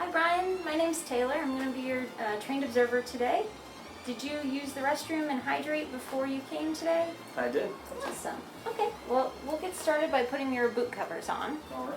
Hi Brian, my name's Taylor. I'm going to be your trained observer today. Did you use the restroom and hydrate before you came today? I did. Awesome. Okay, well we'll get started by putting your boot covers on. All right.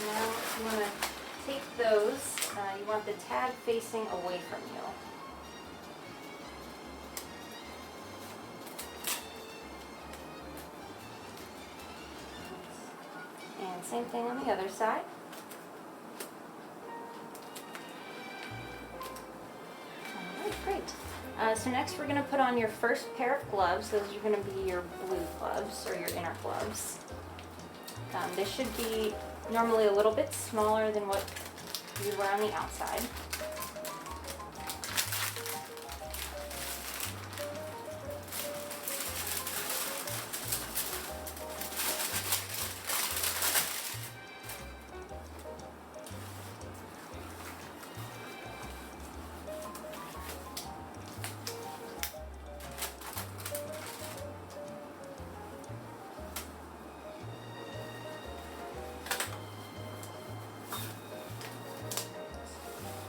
Now you want to take those, you want the tag facing away from you. And same thing on the other side. Alright, great. So next we're going to put on your first pair of gloves. Those are going to be your blue gloves or your inner gloves. They should be normally a little bit smaller than what you wear on the outside.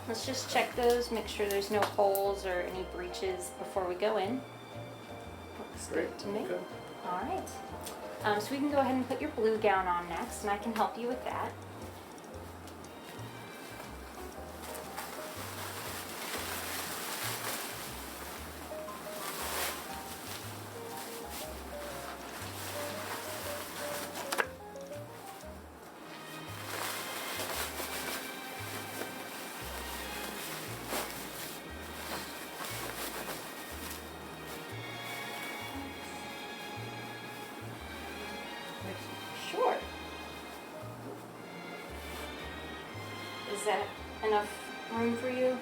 Let's just check those, make sure there's no holes or any breaches before we go in. Looks good to me. Okay. All right. So we can go ahead and put your blue gown on next, and I can help you with that. Sure. Is that enough room for you?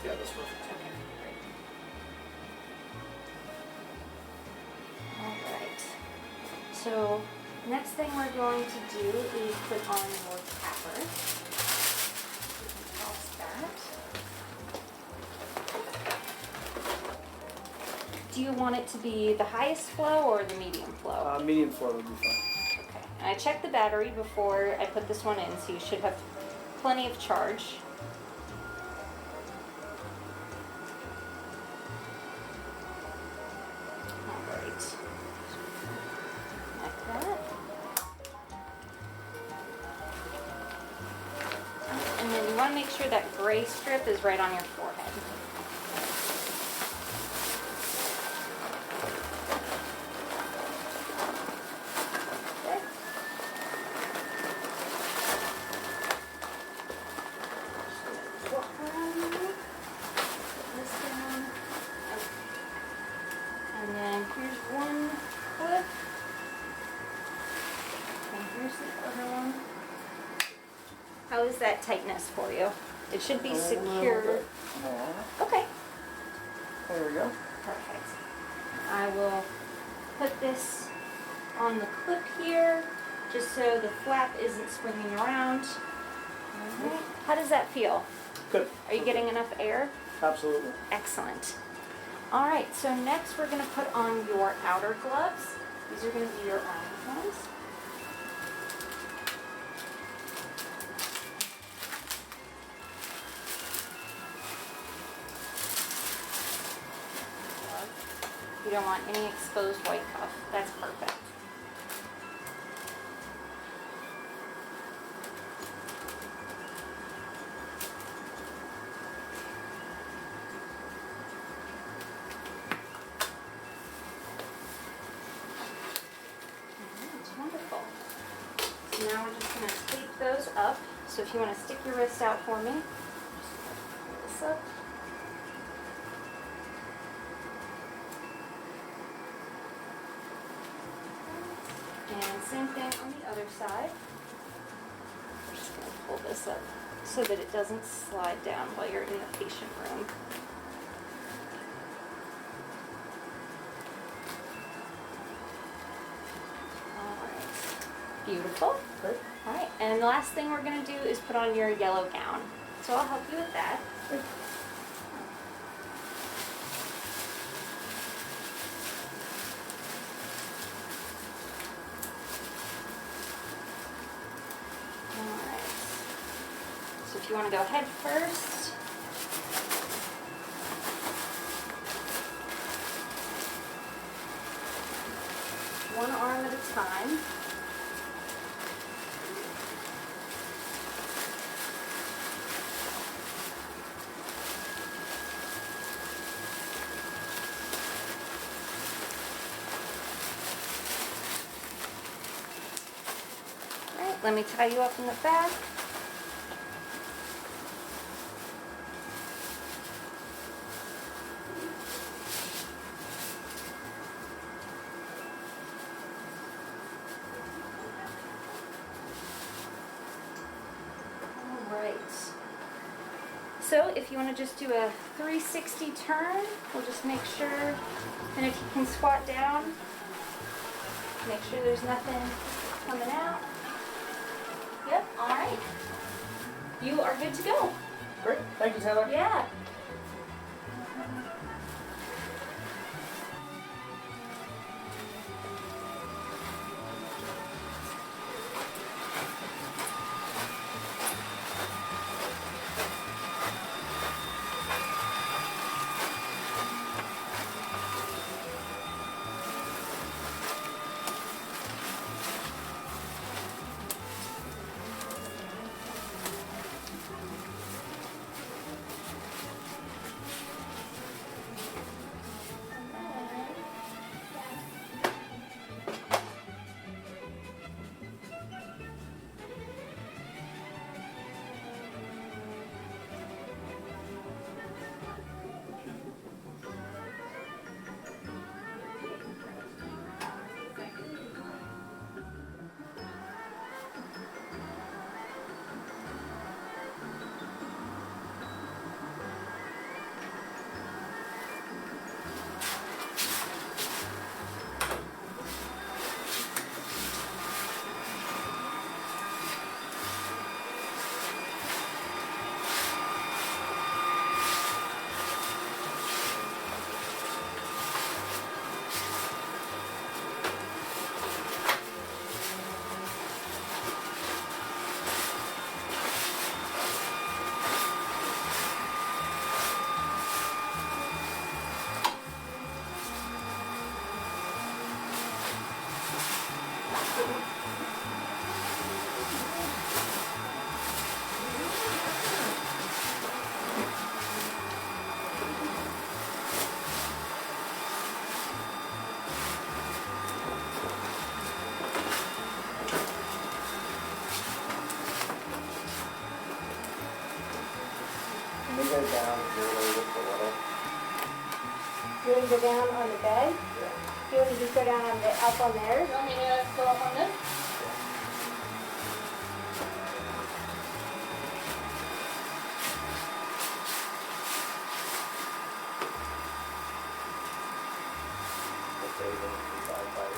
Yeah, that's perfect. Okay, great. All right. So next thing we're going to do is put on your capper. You can toss that. Do you want it to be the highest flow or the medium flow? Medium flow would be fine. Okay. And I checked the battery before I put this one in, so you should have plenty of charge. All right. Like that. And then you want to make sure that gray strip is right on your forehead. And then here's one clip. And here's the other one. How is that tightness for you? It should be secure. Okay. There we go. Perfect. I will put this on the clip here, just so the flap isn't swinging around. All right. How does that feel? Good. Are you getting enough air? Absolutely. Excellent. All right, so next we're going to put on your outer gloves. These are going to be your orange ones. You don't want any exposed white cuff. That's perfect. up. So if you want to stick your wrist out for me, just pull this up. And same thing on the other side. We're just going to pull this up so that it doesn't slide down while you're in the patient room. Beautiful. Great. All right, and the last thing we're gonna do is put on your yellow gown. So I'll help you with that. Thank you. All right. So if you wanna go head first. One arm at a time. Let me tie you up in the back. All right. So if you want to just do a 360 turn, we'll just make sure, and if you can squat down, make sure there's nothing coming out. Yep, all right. You are good to go. Great. Thank you, Taylor. Yeah. Can we go down here a little bit below? You want to go down on the bed? Yeah. You want to just go down on the up on there? You want me to go up on this? Okay, then divide by 2.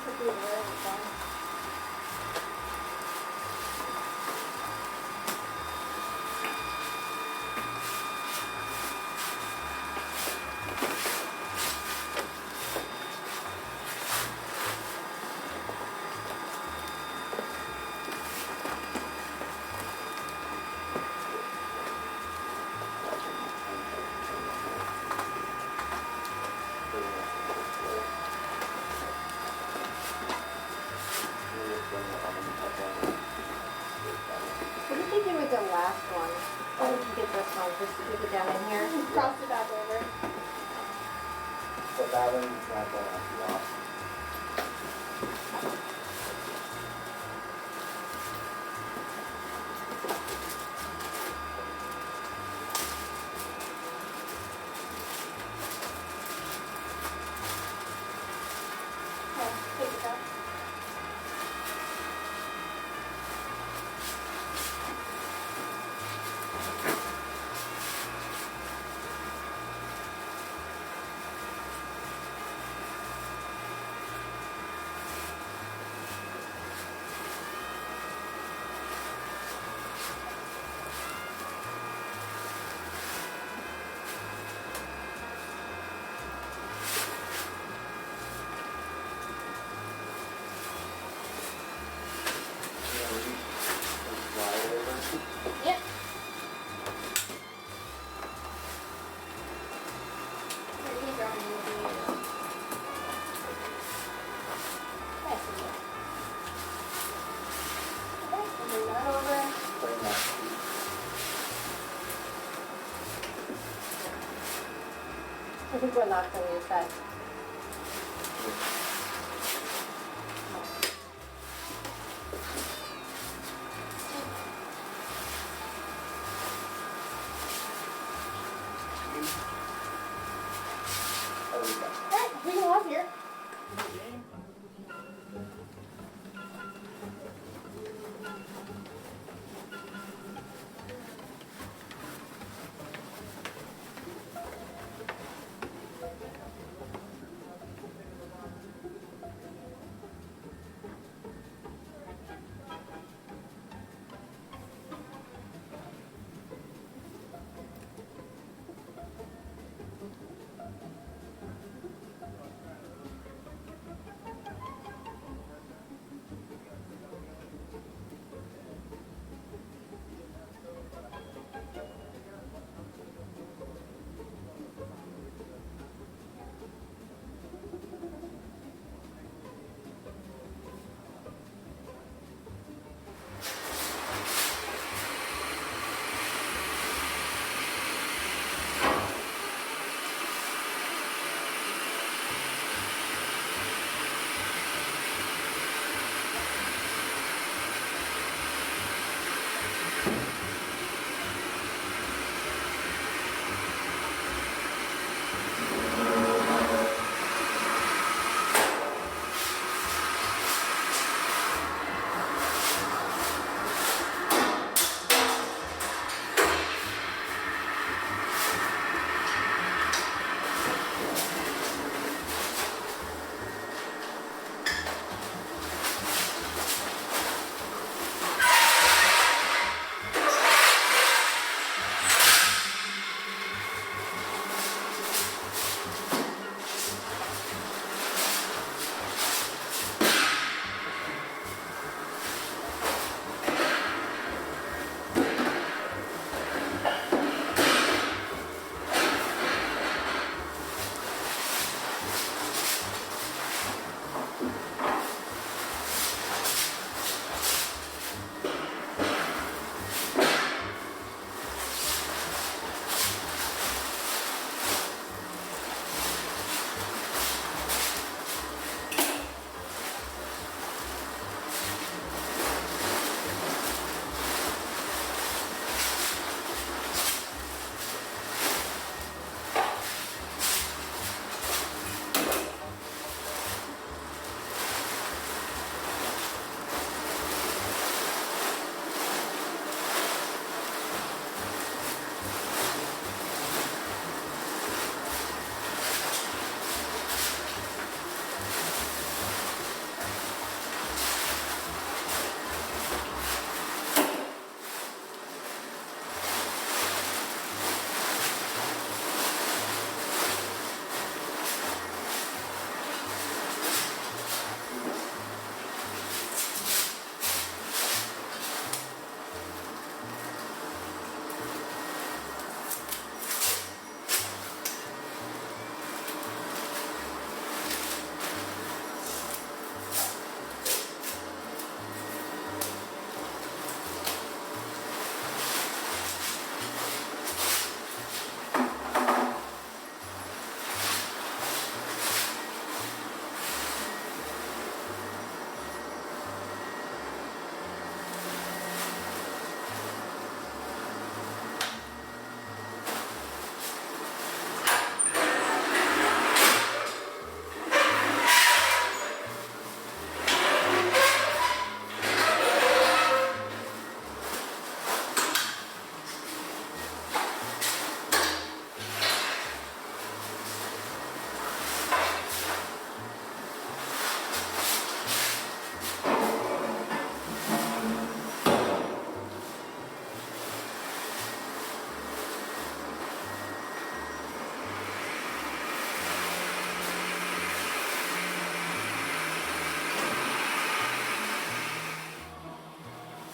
Could be really fun. What did they do with the last one? Why did you get this one? Just to keep it down in here? Cross it back over. But that one's not going to be off. I think we're not going to use that. Oh, we got Alright, we go up here.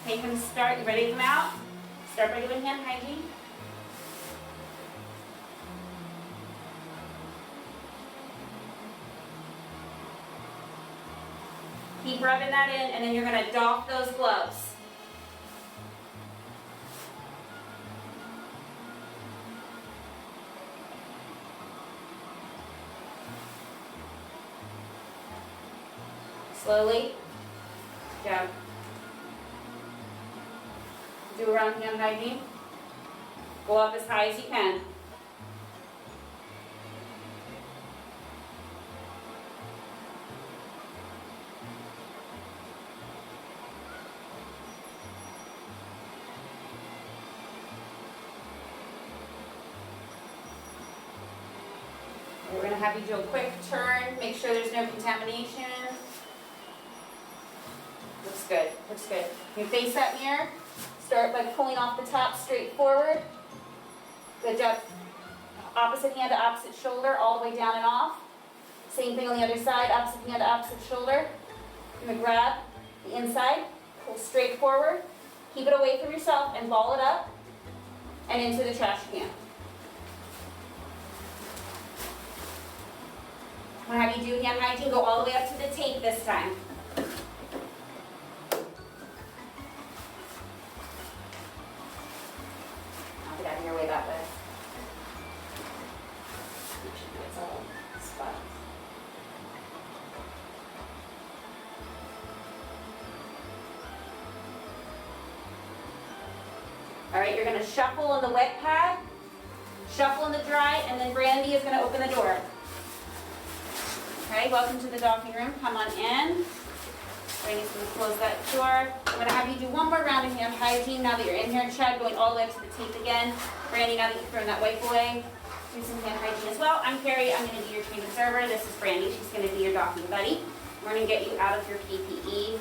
Okay, you can start. You ready to come out? Start by doing hand hygiene. Keep rubbing that in, and then you're going to doff those gloves. Slowly. Down. Do around hand hygiene. Go up as high as you can. We're going to have you do a quick turn, make sure there's no contamination. Looks good, looks good. You face that mirror, start by pulling off the top straight forward. Good job. Opposite hand to opposite shoulder, all the way down and off. Same thing on the other side, opposite hand to opposite shoulder. You're going to grab the inside, pull straight forward, keep it away from yourself and ball it up and into the trash can. I'm going to have you do hand hygiene, go all the way up to the tape this time. I'll get out of your way that way. Make sure it's all spots. All right, you're going to shuffle on the wet pad, shuffle in the dry, and then Brandy is going to open the door. Okay, welcome to the doffing room. Come on in. Brandy's going to close that door. I'm going to have you do one more round of hand hygiene now that you're in here. Chad, going all the way up to the tape again. Brandy, now that you've thrown that wipe away, do some hand hygiene as well. I'm Carrie. I'm going to be your trained observer. This is Brandy. She's going to be your doffing buddy. We're going to get you out of your PPE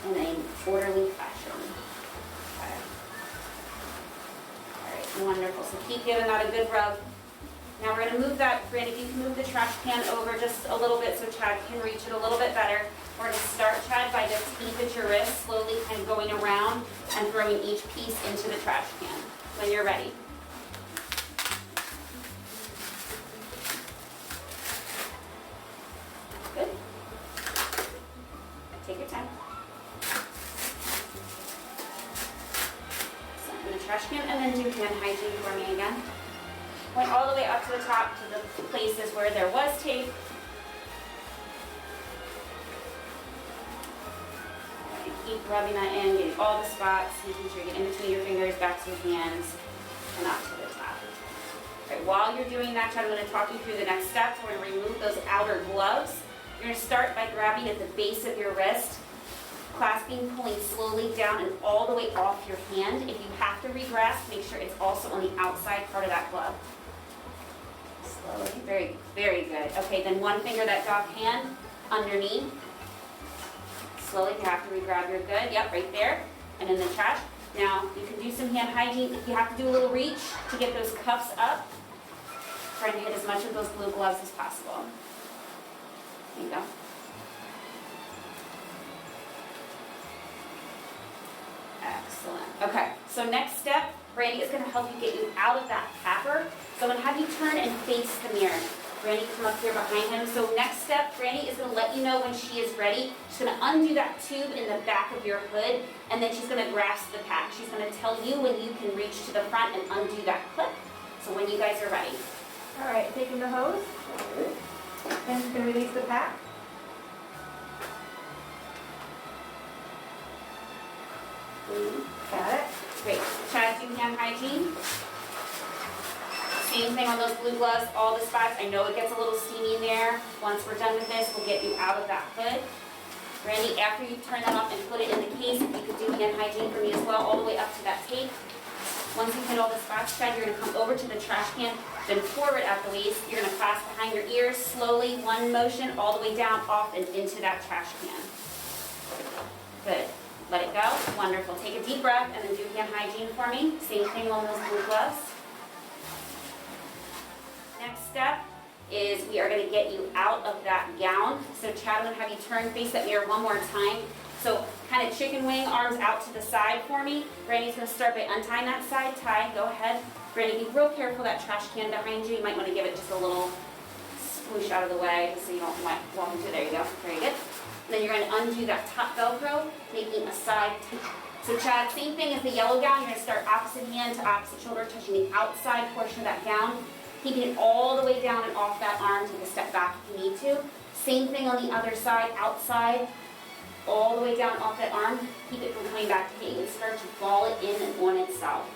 in an orderly fashion. Okay. All right, wonderful. So keep giving that a good rub. Now we're going to move that, Brandy, if you can move the trash can over just a little bit so Chad can reach it a little bit better. We're going to start, Chad, by just tape at your wrist, slowly kind of going around and throwing each piece into the trash can when you're ready. Good. Take your time. So in the trash can, and then do hand hygiene for me again. Went all the way up to the top to the places where there was tape. And keep rubbing that in, getting all the spots, making sure you get in between your fingers, backs of your hands, and up to the top. All right, while you're doing that, I'm going to talk you through the next steps. We're going to remove those outer gloves. You're going to start by grabbing at the base of your wrist, clasping, pulling slowly down and all the way off your hand. If you have to regrasp, make sure it's also on the outside part of that glove. Slowly, very, very good. Okay, then one finger, that dog hand, underneath. Slowly, if you have to re-grab, you're good. Yep, right there. And in the trash. Now, you can do some hand hygiene. If you have to do a little reach to get those cuffs up, try to hit as much of those blue gloves as possible. There you go. Excellent. Okay, so next step, Brandy is going to help you get you out of that capper. So I'm going to have you turn and face the mirror. Brandy, come up here behind him. So next step, Brandy is going to let you know when she is ready. She's going to undo that tube in the back of your hood, and then she's going to grasp the pack. She's going to tell you when you can reach to the front and undo that clip. So when you guys are ready. All right, taking the hose. And she's going to release the pack. Got it. Great. Chad, do hand hygiene. Same thing on those blue gloves, all the spots. I know it gets a little steamy in there. Once we're done with this, we'll get you out of that hood. Randy, after you turn that off and put it in the case, if you could do hand hygiene for me as well, all the way up to that tape. Once you hit all the spots, Chad, you're going to come over to the trash can, then forward at the waist. You're going to clasp behind your ears, slowly, one motion, all the way down, off, and into that trash can. Good. Let it go. Wonderful. Take a deep breath and then do hand hygiene for me. Same thing on those blue gloves. Next step is we are going to get you out of that gown. So Chad, I'm going to have you turn, face that mirror one more time. So kind of chicken wing, arms out to the side for me. Brandy's going to start by untying that side tie. Go ahead. Brandy, be real careful that trash can behind you. You might want to give it just a little swoosh out of the way just so you don't walk into it. There you go. Very good. And then you're going to undo that top Velcro, making a side take. So Chad, same thing as the yellow gown. You're going to start opposite hand to opposite shoulder, touching the outside portion of that gown. Keeping it all the way down and off that arm. Take a step back if you need to. Same thing on the other side, outside, all the way down off that arm. Keep it from coming back to hang and start to ball it in and on itself.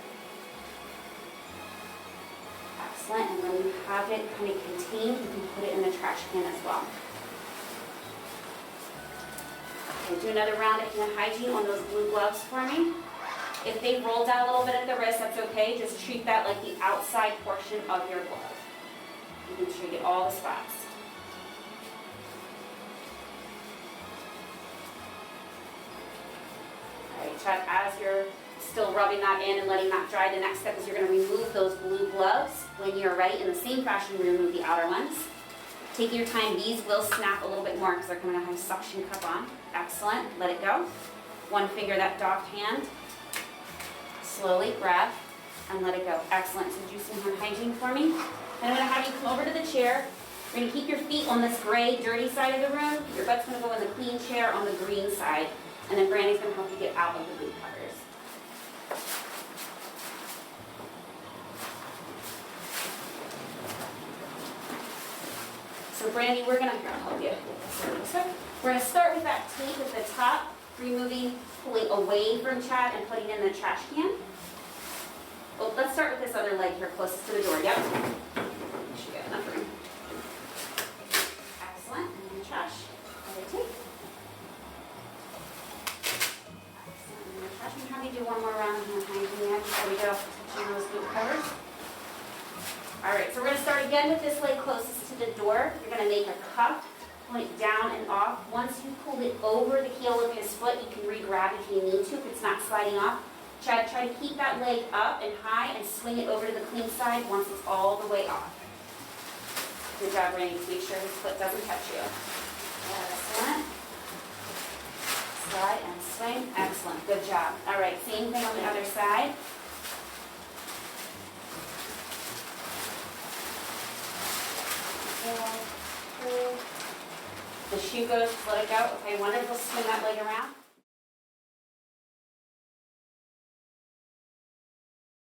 Excellent, and when you have it kind of contained, you can put it in the trash can as well. Okay, do another round of hand hygiene on those blue gloves for me. If they roll down a little bit at the wrist, that's okay. Just treat that like the outside portion of your glove. You can treat it all the spots. All right, Chad, as you're still rubbing that in and letting that dry, the next step is you're going to remove those blue gloves. When you're ready, in the same fashion, remove the outer ones. Taking your time, these will snap a little bit more because they're coming to have a suction cup on. Excellent, let it go. One finger, that docked hand. Slowly grab and let it go. Excellent, so do some hand hygiene for me. And I'm going to have you come over to the chair. You're going to keep your feet on this gray, dirty side of the room. Your butt's going to go in the clean chair on the green side. And then Brandy's going to help you get out of the blue covers. So Brandy, we're going to help you. We're going to start with that tape at the top, removing, pulling away from Chad and putting in the trash can. Well, let's start with this other leg here closest to the door. Yep. You should get enough room. Excellent. And then the trash. Other tape. Excellent. And then the trash. And have you do one more round of hand hygiene before we get off touching those boot covers. All right, so we're going to start again with this leg closest to the door. You're going to make a cup, pull it down and off. Once you pull it over the heel of his foot, you can re-grab if you need to, if it's not sliding off. Chad, try to keep that leg up and high and swing it over to the clean side once it's all the way off. Good job, Randy. Make sure his foot doesn't touch you. Excellent. Slide and swing. Excellent. Good job. All right, same thing on the other side. The shoe goes, let it go. Okay, wonderful. Swing that leg around.